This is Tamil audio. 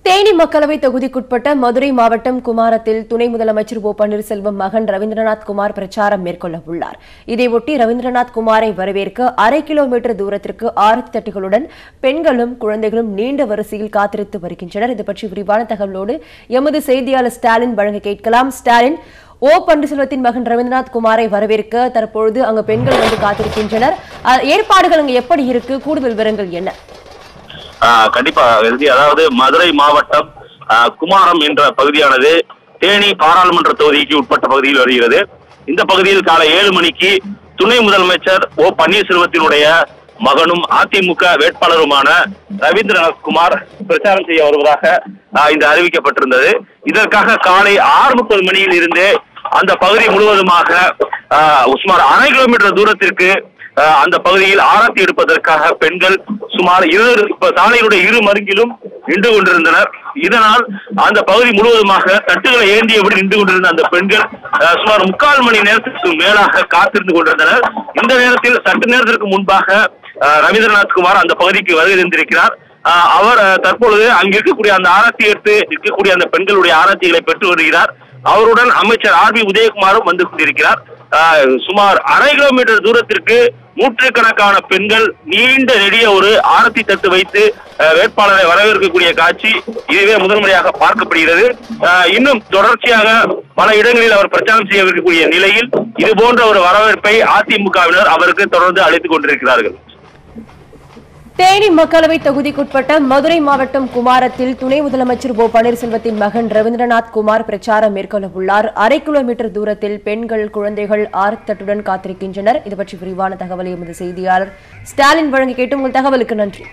தேனி மக்களவை தொகுதிக்குட்பட்ட மதுரை மாவட்டம் குமாரத்தில் துணை முதலமைச்சர் ஓ பன்னீர்செல்வம் மகன் ரவீந்திரநாத் குமார் பிரச்சாரம் மேற்கொள்ள உள்ளார். இதையொட்டி ரவீந்திரநாத் குமாரை வரவேற்க 1/2 கிலோமீட்டர் தூரத்திற்கு ஆரத்தி தட்டுகளுடன் பெண்களும் குழந்தைகளும் நீண்ட வரிசையில் காத்திருத்து வருகின்றனர். இது பற்றி விரிவான தகவலோடு எமது செய்தியாளர் ஸ்டாலின் வழங்க கேட்கலாம். ஸ்டாலின், ஓ பன்னீர்செல்வத்தின் மகன் ரவீந்திரநாத் குமாரை வரவேற்க தற்பொழுது அங்கு பெண்கள் வந்து காத்திருக்கின்றனர். ஏற்பாடுகள் அங்கு எப்படி இருக்கு? கூடுதல் விவரங்கள் என்ன? கண்டிப்பா அதாவது மதுரை மாவட்டம் குமாரம் என்ற பகுதியானது தேனி பாராளுமன்ற தொகுதிக்கு உட்பட்ட பகுதியில் வருகிறது. இந்த பகுதியில் காலை 7 மணிக்கு துணை முதலமைச்சர் ஓ பன்னீர்செல்வத்தினுடைய மகனும் அதிமுக வேட்பாளருமான ரவீந்திரநாத் குமார் பிரச்சாரம் செய்ய வருவதாக இந்த அறிவிக்கப்பட்டிருந்தது. இதற்காக காலை 6:30 மணியில் இருந்தே அந்த பகுதி முழுவதுமாக சுமார் 1/2 கிலோமீட்டர் தூரத்திற்கு அந்த பகுதியில் ஆரத்தி எடுப்பதற்காக பெண்கள் சுமார் சாலையினுடைய இரு மருங்கிலும் நின்று கொண்டிருந்தனர். இதனால் அந்த பகுதி முழுவதுமாக தட்டுகளை ஏந்தியபடி நின்று கொண்டிருந்த அந்த பெண்கள் சுமார் 3/4 மணி நேரத்திற்கு மேலாக காத்திருந்து கொண்டிருந்தனர். இந்த நேரத்தில் சற்று நேரத்திற்கு முன்பாக ரவீந்திரநாத் குமார் அந்த பகுதிக்கு வருகை தந்திருக்கிறார். அவர் தற்பொழுது அங்கு இருக்கக்கூடிய அந்த ஆரத்தி எடுத்து இருக்கக்கூடிய அந்த பெண்களுடைய ஆரத்திகளை பெற்று வருகிறார். அவருடன் அமைச்சர் RB உதயகுமாரும் வந்து கொண்டிருக்கிறார். சுமார் 1/2 கிலோமீட்டர் தூரத்திற்கு நூற்றுக்கணக்கான பெண்கள் நீண்ட நெடிய ஒரு ஆரத்தி தட்டு வைத்து வேட்பாளரை வரவேற்கக்கூடிய காட்சி இதுவே முதல் முறையாக பார்க்கப்படுகிறது. இன்னும் தொடர்ச்சியாக பல இடங்களில் அவர் பிரச்சாரம் செய்யக்கூடிய நிலையில் இது போன்ற ஒரு வரவேற்பை அதிமுகவினர் அவருக்கு தொடர்ந்து அளித்துக் கொண்டிருக்கிறார்கள். தேனி மக்களவை தொகுதிக்குட்பட்ட மதுரை மாவட்டம் குமாரத்தில் துணை முதலமைச்சர் ஓ பன்னீர்செல்வத்தின் மகன் ரவீந்திரநாத் குமார் பிரச்சாரம் மேற்கொள்ள உள்ளார். 1/2 கிலோமீட்டர் தூரத்தில் பெண்கள் குழந்தைகள் ஆரத்தட்டுடன் காத்திருக்கின்றனர். இது பற்றி விரிவான தகவலை எமது செய்தியாளர் ஸ்டாலின் வழங்கி கேட்டு உங்கள் தகவலுக்கு நன்றி.